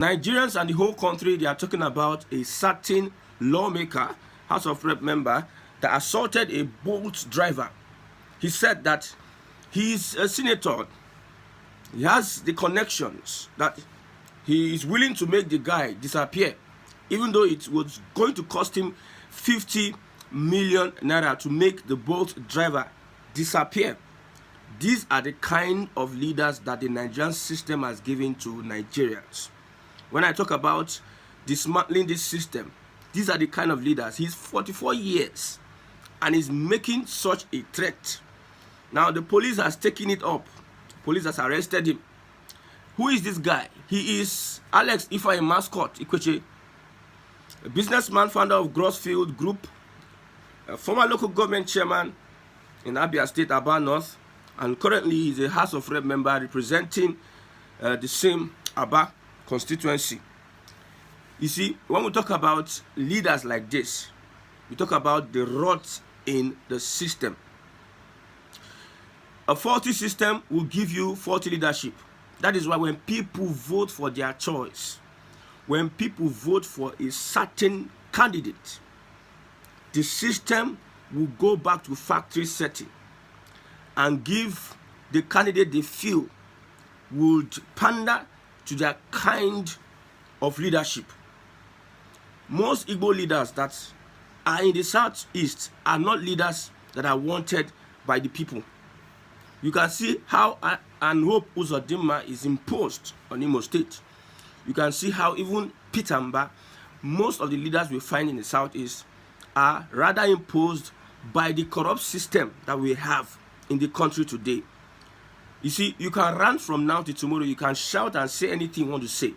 Nigerians and the whole country, they are talking about a certain lawmaker, House of Rep member, that assaulted a Bolt driver. He said that he's a senator. He has the connections that he is willing to make the guy disappear, even though it was going to cost him 50 million naira to make the Bolt driver disappear. These are the kind of leaders that the Nigerian system has given to Nigerians. When I talk about dismantling this system, these are the kind of leaders. He's 44 years and is making such a threat. Now the police has taken it up. Police has arrested him. Who is this guy? He is Alex Ifeanyi Mascot Ikweche, a businessman, founder of Grossfield Group, a former local government chairman in Abia State, Aba North, and currently he is a House of Rep member representing the same Aba constituency. You see, when we talk about leaders like this, we talk about the rot in the system. A faulty system will give you faulty leadership. That is why when people vote for their choice, when people vote for a certain candidate, the system will go back to factory setting and give the candidate they feel would pander to their kind of leadership. Most Igbo leaders that are in the southeast are not leaders that are wanted by the people. You can see how Hope Uzodinma is imposed on Imo State. You can see how even Peter Mba, most of the leaders we find in the southeast are rather imposed by the corrupt system that we have in the country today. You see, you can run from now to tomorrow, you can shout and say anything you want to say.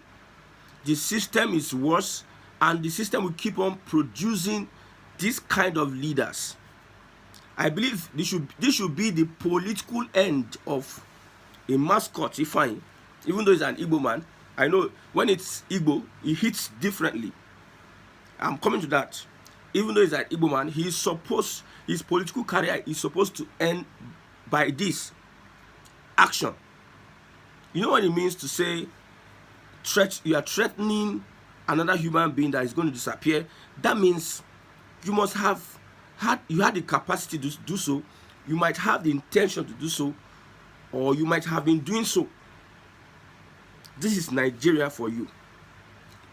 The system is worse, and the system will keep on producing this kind of leaders. I believe this should be the political end of a mascot, Ifeanyi. Even though he's an Igbo man, I know when it's Igbo, it hits differently. I'm coming to that. Even though he's an Igbo man, his political career is supposed to end by this action. You know what it means to say you are threatening another human being that is going to disappear? That means you must have had the capacity to do so. You might have the intention to do so, or you might have been doing so. This is Nigeria for you.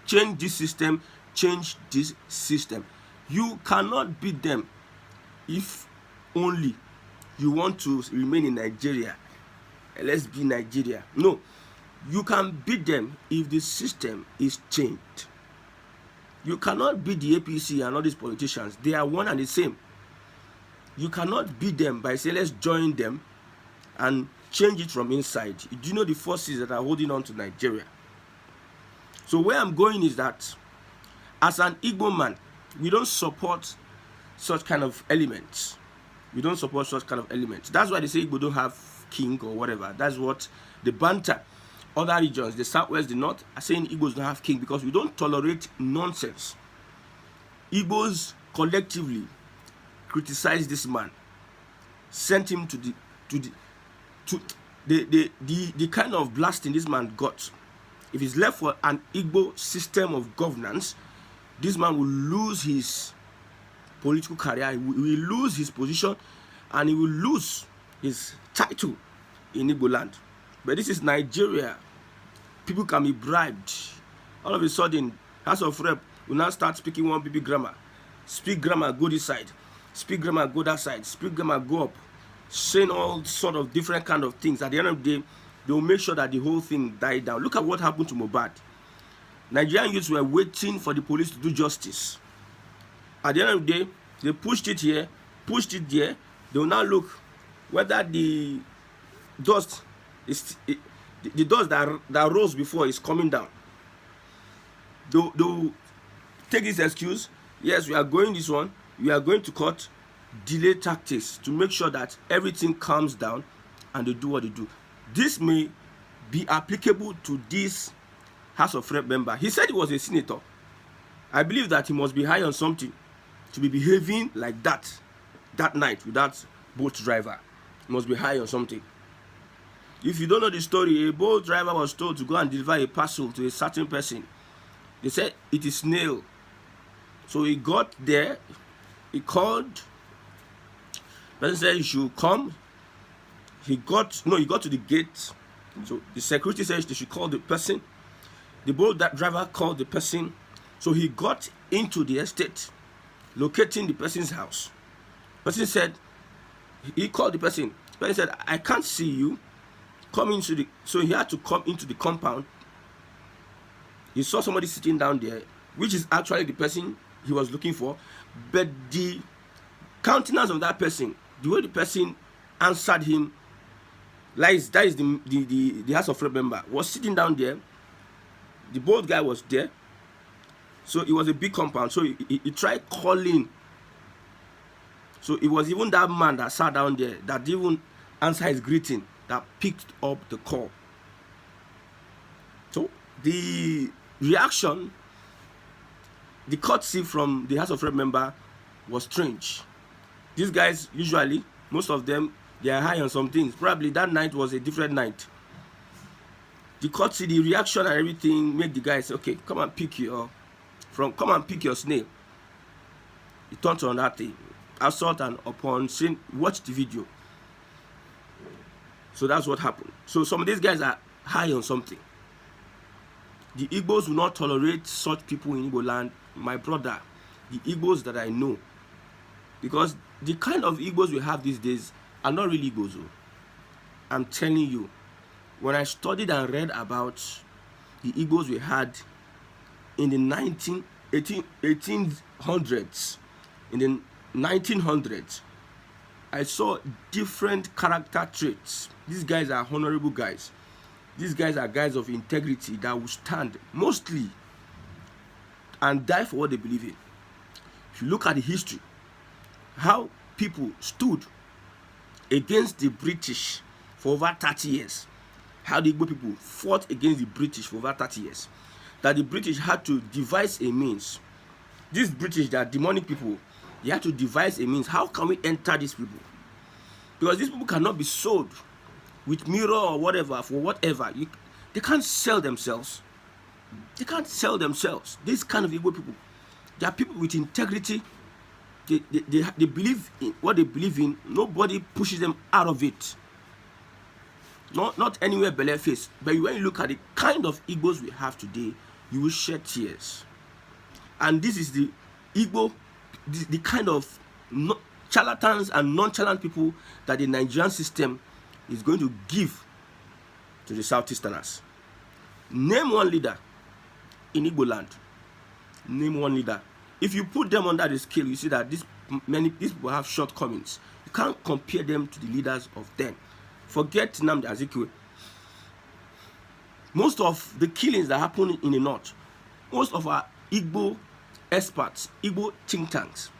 Change this system. Change this system. You cannot beat them if only you want to remain in Nigeria. Let's be Nigeria. No, you can beat them if the system is changed. You cannot beat the APC and all these politicians. They are one and the same. You cannot beat them by saying let's join them and change it from inside. Do you know the forces that are holding on to Nigeria? So where I'm going is that as an Igbo man, we don't support such kind of elements. We don't support such kind of elements. That's why they say Igbo don't have king or whatever. That's what the banter. Other regions, the southwest, the north, are saying Igbos don't have king because we don't tolerate nonsense. Igbos collectively criticize this man, sent him to the kind of blasting this man got. If he's left for an Igbo system of governance, this man will lose his political career, he will lose his position, and he will lose his title in Igbo land. But this is Nigeria. People can be bribed. All of a sudden, House of Rep will now start speaking one BB grammar. Speak grammar, go this side. Speak grammar, go that side. Speak grammar, go up. Saying all sort of different kind of things. At the end of the day, they will make sure that the whole thing died down. Look at what happened to Mohbad. Nigerian youths were waiting for the police to do justice. At the end of the day, they pushed it here, pushed it there. They will now look whether the dust the dust that rose before is coming down. They'll take this excuse. Yes, we are going this one. We are going to court. Delay tactics to make sure that everything calms down and they do what they do. This may be applicable to this House of Rep member. He said he was a senator. I believe that he must be high on something to be behaving like that night with that boat driver. He must be high on something. If you don't know the story, a boat driver was told to go and deliver a parcel to a certain person. They said it is snail. So he got there, he called, the person said he should come. He got to the gate. So the security said they should call the person. The boat driver called the person. So he got into the estate, locating the person's house. The person said, he called the person. The person said, I can't see you. Come into the, so he had to come into the compound. He saw somebody sitting down there, which is actually the person he was looking for. But the countenance of that person, the way the person answered him, that is the House of Rep member, was sitting down there. The bold guy was there. So it was a big compound. So he tried calling. So it was even that man that sat down there that didn't even answer his greeting that picked up the call. So the reaction, the courtesy from the House of Rep member was strange. These guys, usually, most of them, they are high on some things. Probably that night was a different night. The courtesy, the reaction and everything made the guy say, okay, come and pick your snail. He turned on that thing. Assault, and upon seeing, watch the video. So that's what happened. So some of these guys are high on something. The Igbos will not tolerate such people in Igbo land. My brother, the Igbos that I know, because the kind of Igbos we have these days are not really Igbos. I'm telling you, when I studied and read about the Igbos we had in the 1800s, in the 1900s, I saw different character traits. These guys are honorable guys. These guys are guys of integrity that will stand mostly and die for what they believe in. If you look at the history, how people stood against the British for over 30 years, how the Igbo people fought against the British for over 30 years, that the British had to devise a means. These British, they are demonic people, they had to devise a means. How can we enter these people? Because these people cannot be sold with mirror or whatever for whatever. They can't sell themselves. They can't sell themselves. This kind of Igbo people, they are people with integrity. They believe in what they believe in. Nobody pushes them out of it. Not anywhere belly face. But when you look at the kind of Igbos we have today, you will shed tears. And this is the Igbo, the kind of charlatans and nonchalant people that the Nigerian system is going to give to the Southeasterners. Name one leader in Igbo land. Name one leader. If you put them under the scale, you see that these people have shortcomings. You can't compare them to the leaders of then. Forget Nnamdi Azikiwe. Most of the killings that happen in the north, most of our Igbo experts, Igbo think tanks,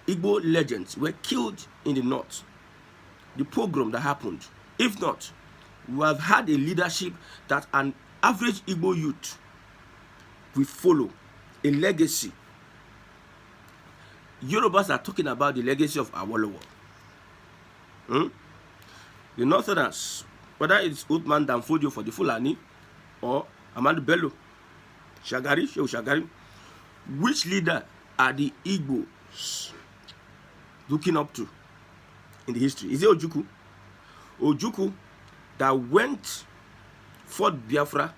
Igbo legends were killed in the north. The pogrom that happened. If not, we have had a leadership that an average Igbo youth will follow, a legacy. Yorubas are talking about the legacy of Awolowo. The Northerners, whether it's Uthman Danfodio for the Fulani or Ahmadu Bello, Shagari, Shehu Shagari, which leader are the Igbos looking up to in the history? Is it Ojukwu? Ojukwu that went, fought Biafra,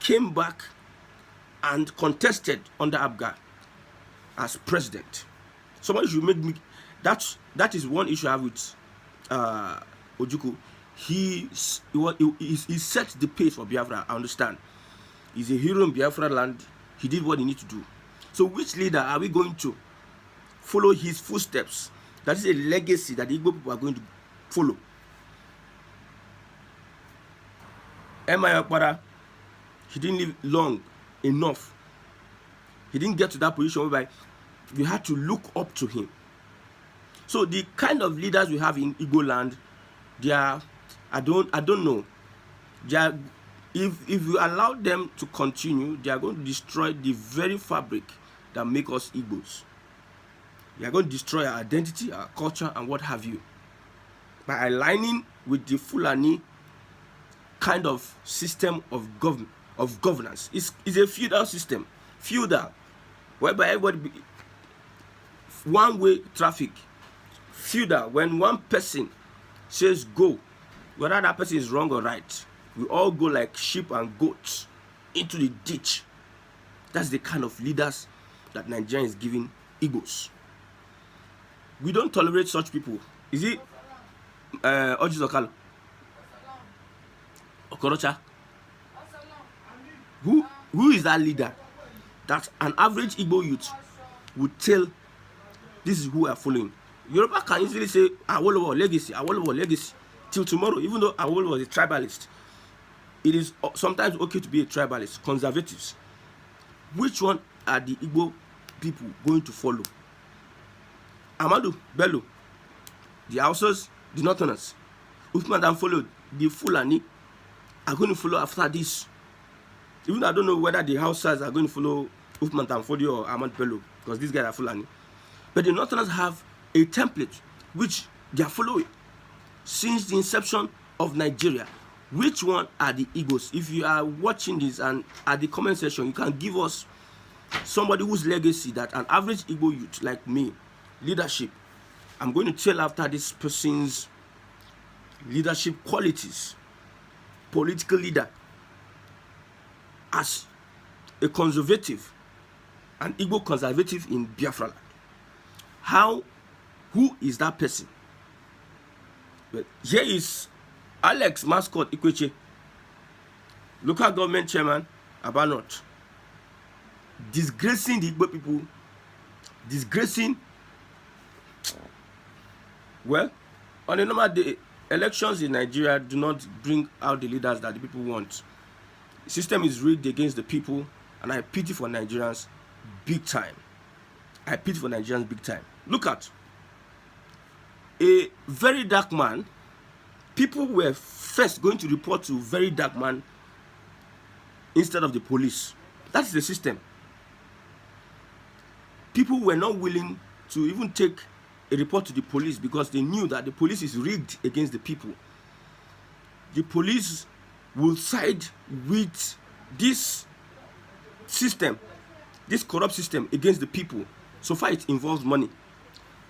came back and contested under Abga as president. Somebody should make me, that is one issue I have with Ojukwu. He set the pace for Biafra, I understand. He's a hero in Biafra land. He did what he needed to do. So which leader are we going to follow his footsteps? That is a legacy that the Igbo people are going to follow. Emma Yakpara, he didn't live long enough. He didn't get to that position whereby you had to look up to him. So the kind of leaders we have in Igbo land, they are, I don't know. They are, if you allow them to continue, they are going to destroy the very fabric that make us Igbos. They are going to destroy our identity, our culture, and what have you. By aligning with the Fulani kind of system of governance. It's a feudal system, feudal, whereby everybody one-way traffic. Feudal, when one person says go, whether that person is wrong or right, we all go like sheep and goats into the ditch. That's the kind of leaders that Nigeria is giving Igbos. We don't tolerate such people. Is it Ojis Okalo? Okorocha? Who is that leader that an average Igbo youth would tell, this is who we are following? Yoruba can easily say Awolowo legacy till tomorrow, even though Awolowo is a tribalist. It is sometimes okay to be a tribalist, conservatives. Which one are the Igbo people going to follow? Amadu Bello, the Hausas, the Northerners. Uthman Dan followed, the Fulani are going to follow after this. Even though I don't know whether the Hausas are going to follow Uthman Dan or Amadu Bello, because these guys are Fulani. But the Northerners have a template which they are following since the inception of Nigeria. Which one are the Igbos? If you are watching this and at the comment section, you can give us somebody whose legacy that an average Igbo youth like me, leadership, I'm going to tell after this person's leadership qualities, political leader, as a conservative, an Igbo conservative in Biafra land. Who is that person? Well, here is Alex Mascot Ikweche, local government chairman, Aba North, disgracing the Igbo people, disgracing. Well, on a normal day, elections in Nigeria do not bring out the leaders that the people want. The system is rigged against the people, and I pity for Nigerians big time. I pity for Nigerians big time. Look at a very dark man. People were first going to report to very dark man instead of the police. That's the system. People were not willing to even take a report to the police because they knew that the police is rigged against the people. The police will side with this system, this corrupt system against the people. So far it involves money.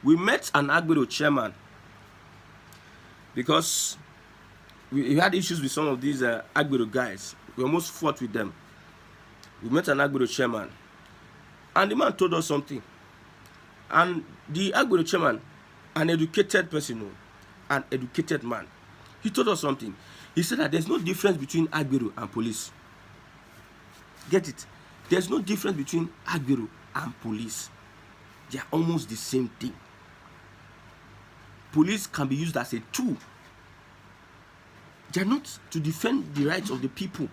We met an Agbero chairman because we had issues with some of these Agbero guys. We almost fought with them. We met an Agbero chairman, and the man told us something. And the Agbero chairman, an educated person, an educated man, he told us something. He said that there's no difference between Agbero and police. Get it? There's no difference between Agbero and police. They are almost the same thing. Police can be used as a tool. They are not to defend the rights of the people.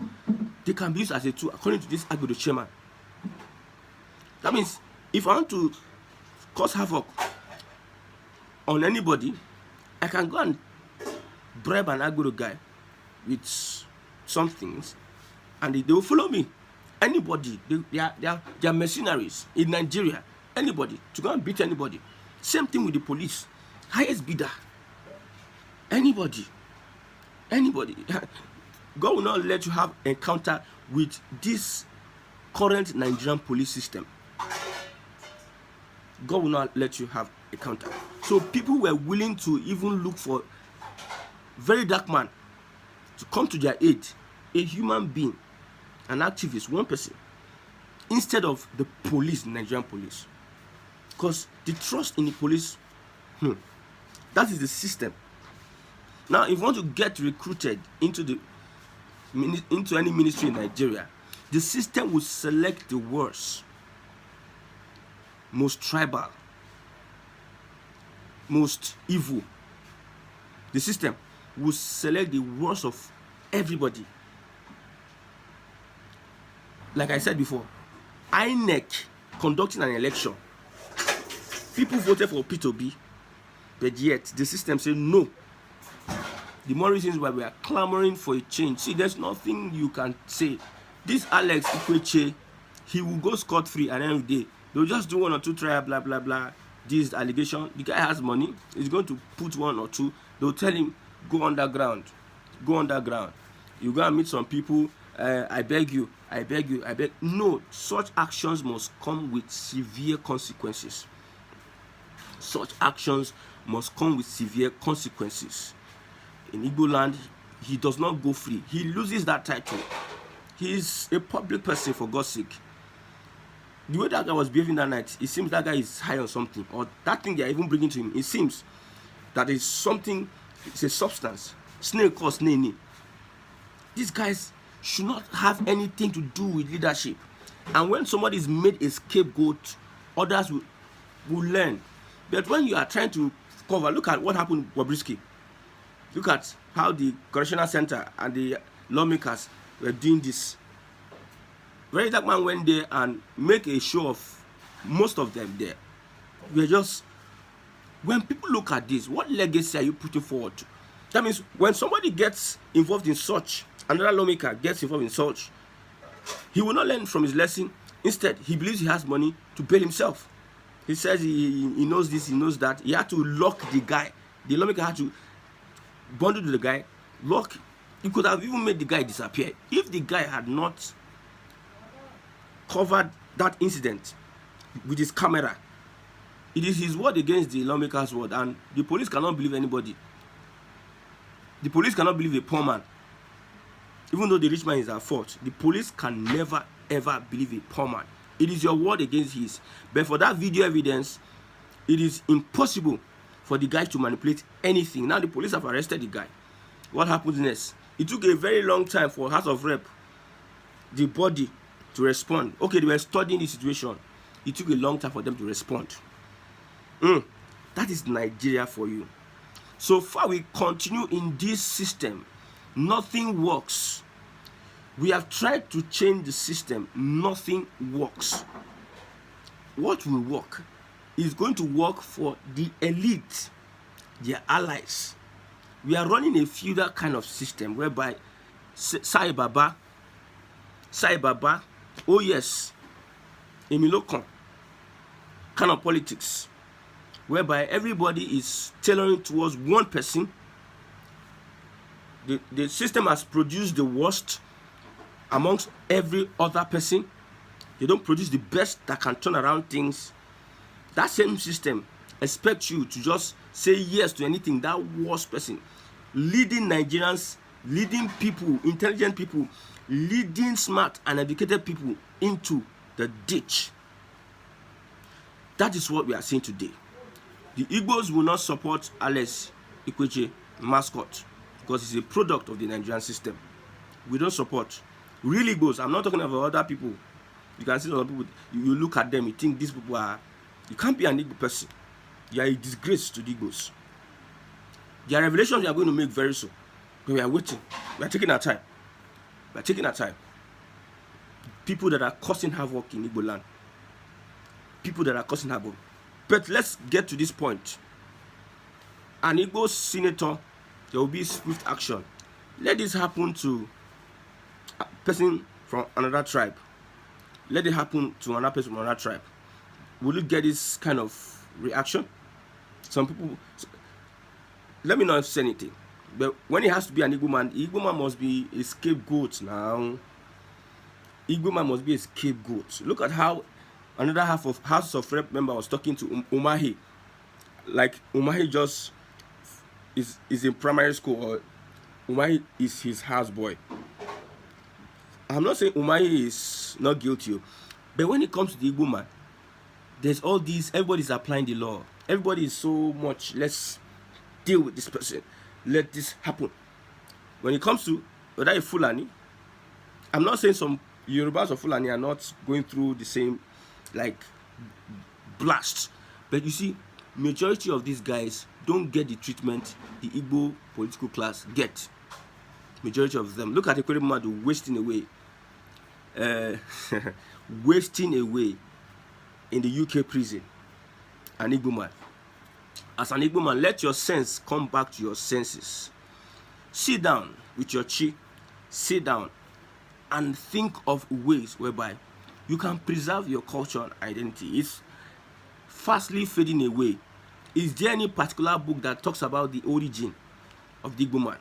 They can be used as a tool, according to this Agbero chairman. That means if I want to cause havoc on anybody, I can go and bribe an Agbero guy with some things, and they will follow me. Anybody, they are mercenaries in Nigeria. Anybody to go and beat anybody. Same thing with the police. Highest bidder. Anybody. God will not let you have encounter with this current Nigerian police system. God will not let you have encounter. So people were willing to even look for very dark man to come to their aid, a human being, an activist, one person, instead of the police, Nigerian police. Because the trust in the police, that is the system. Now, if you want to get recruited into any ministry in Nigeria, the system will select the worst, most tribal, most evil. The system will select the worst of everybody. Like I said before, INEC conducting an election. People voted for P2B, but yet the system said no. The more reasons why we are clamoring for a change. See, there's nothing you can say. This Alex Ikweche, he will go scot-free at the end of the day. They'll just do one or two trial, blah, blah, blah. This allegation. The guy has money. He's going to put one or two. They'll tell him, go underground. Go underground. You go and meet some people, I beg you, I beg you, I beg. No, such actions must come with severe consequences. Such actions must come with severe consequences. In Igbo land, he does not go free. He loses that title. He is a public person, for God's sake. The way that guy was behaving that night, it seems that guy is high on something, or that thing they are even bringing to him, it seems that is something, it's a substance. Snake or snake. These guys should not have anything to do with leadership. And when somebody is made a scapegoat, others will learn. But when you are trying to cover, look at what happened with Bobrisky. Look at how the correctional center and the lawmakers were doing this. Very dark man went there and make a show of most of them there. We are just, when people look at this, what legacy are you putting forward to? That means when somebody gets involved in such, another lawmaker gets involved in such, he will not learn from his lesson. Instead, he believes he has money to bail himself. He says he knows this, he knows that. He had to lock the guy. The lawmaker had to bundle to the guy, lock. He could have even made the guy disappear. If the guy had not covered that incident with his camera, it is his word against the lawmaker's word, and the police cannot believe anybody. The police cannot believe a poor man. Even though the rich man is at fault, the police can never ever believe a poor man. It is your word against his. But for that video evidence, it is impossible for the guy to manipulate anything. Now the police have arrested the guy. What happens next? It took a very long time for House of Rep, the body, to respond. Okay, they were studying the situation. It took a long time for them to respond. That is Nigeria for you. So far we continue in this system, nothing works. We have tried to change the system, nothing works. What will work is going to work for the elite, their allies. We are running a feudal kind of system whereby Sai Baba, oh yes, Emilokon kind of politics, whereby everybody is tailoring towards one person. The system has produced the worst amongst every other person. They don't produce the best that can turn around things. That same system expects you to just say yes to anything. That worst person leading Nigerians, leading people, intelligent people, leading smart and educated people into the ditch. That is what we are seeing today. The Igbos will not support Alex Ikweche mascot because it's a product of the Nigerian system. We don't support real Igbos. I'm not talking about other people. You can see other people, you look at them, you think these people are, you can't be an Igbo person. You are a disgrace to the Igbos. There are revelations we are going to make very soon. But we are waiting. We are taking our time. We are taking our time. People that are causing havoc in Igbo land. People that are causing havoc. But let's get to this point. An Igbo senator, there will be swift action. Let this happen to a person from another tribe. Let it happen to another person from another tribe. Will you get this kind of reaction? Some people, let me not say anything. But when it has to be an Igbo man, Igbo man must be a scapegoat now. Igbo man must be a scapegoat. Look at how another half of House of Rep member was talking to Umahi. Like Umahi just is in primary school, or Umahi is his houseboy. I'm not saying Umahi is not guilty, but when it comes to the Igbo man, there's all these, everybody's applying the law. Everybody is so much, let's deal with this person. Let this happen. When it comes to whether a Fulani, I'm not saying some Yorubas or Fulani are not going through the same, like, blast. But you see, majority of these guys don't get the treatment the Igbo political class get. Majority of them. Look at Ekwere Madu wasting away. Wasting away in the UK prison. An Igbo man. As an Igbo man, let your sense come back to your senses. Sit down with your chi. Sit down and think of ways whereby you can preserve your culture and identity. It's fastly fading away. Is there any particular book that talks about the origin of the Igbo man?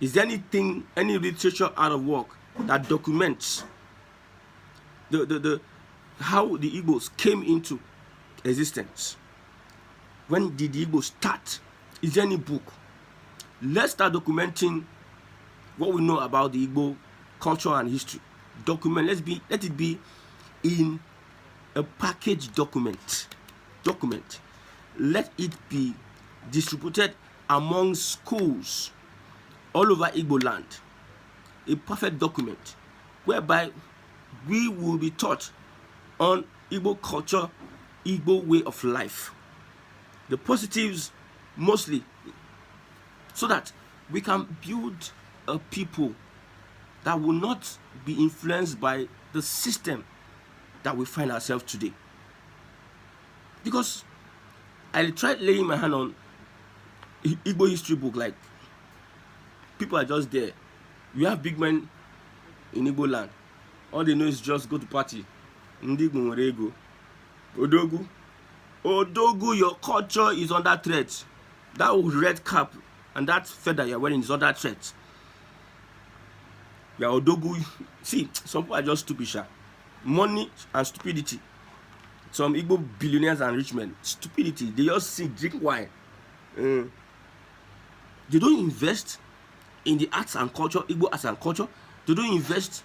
Is there anything, any literature out of work that documents the how the Igbos came into existence? When did the Igbos start? Is there any book? Let's start documenting what we know about the Igbo culture and history. Document. Let it be in a packaged document. Let it be distributed among schools all over Igbo land. A perfect document whereby we will be taught on Igbo culture, Igbo way of life, the positives mostly, so that we can build a people that will not be influenced by the system that we find ourselves today. Because I tried laying my hand on Igbo history book, like people are just there. You have big men in Igbo land. All they know is just go to party. Odogu, your culture is under threat. That red cap and that feather you're wearing is under threat. Your Odogu. See, some people are just stupid. Money and stupidity. Some Igbo billionaires and rich men, stupidity. They just drink wine. They don't invest in the arts and culture, Igbo arts and culture. They don't invest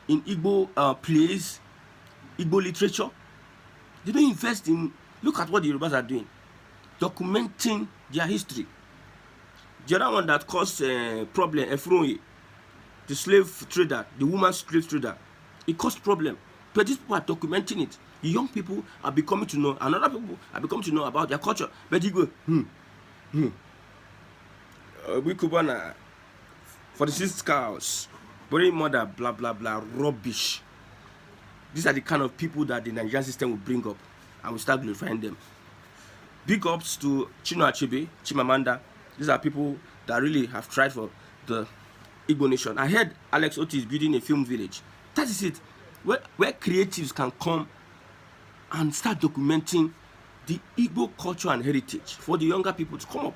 in Igbo plays, Igbo literature. They don't invest in, look at what the Yorubas are doing, documenting their history. The other one that caused problem, Efronye, the slave trader, the woman slave trader, it caused problem. But these people are documenting it. The young people are becoming to know, and other people are becoming to know about their culture. But you go, we Kubana, for the 6 cows, body mother, blah blah blah, rubbish. These are the kind of people that the Nigerian system will bring up, and we start glorifying them. Big ups to Chino Achebe, Chimamanda. These are people that really have tried for the Igbo nation. I heard Alex Oti is building a film village. That is it, where creatives can come and start documenting the Igbo culture and heritage for the younger people to come up.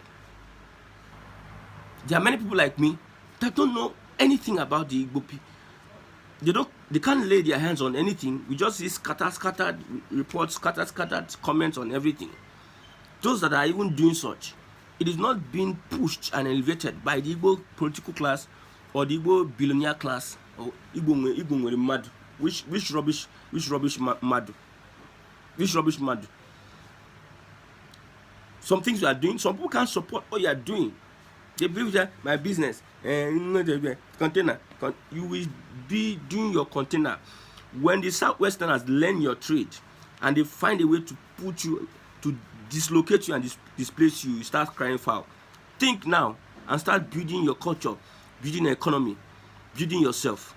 There are many people like me that don't know anything about the Igbo people. They can't lay their hands on anything. We just see scattered reports, scattered comments on everything. Those that are even doing such, it is not being pushed and elevated by the Igbo political class or the Igbo billionaire class or Igbo mad. Which rubbish mad. Some things you are doing, some people can't support what you are doing. They believe that my business, container, you will be doing your container. When the Southwesterners learn your trade and they find a way to put you, to dislocate you and displace you, you start crying foul. Think now and start building your culture, building an economy, building yourself.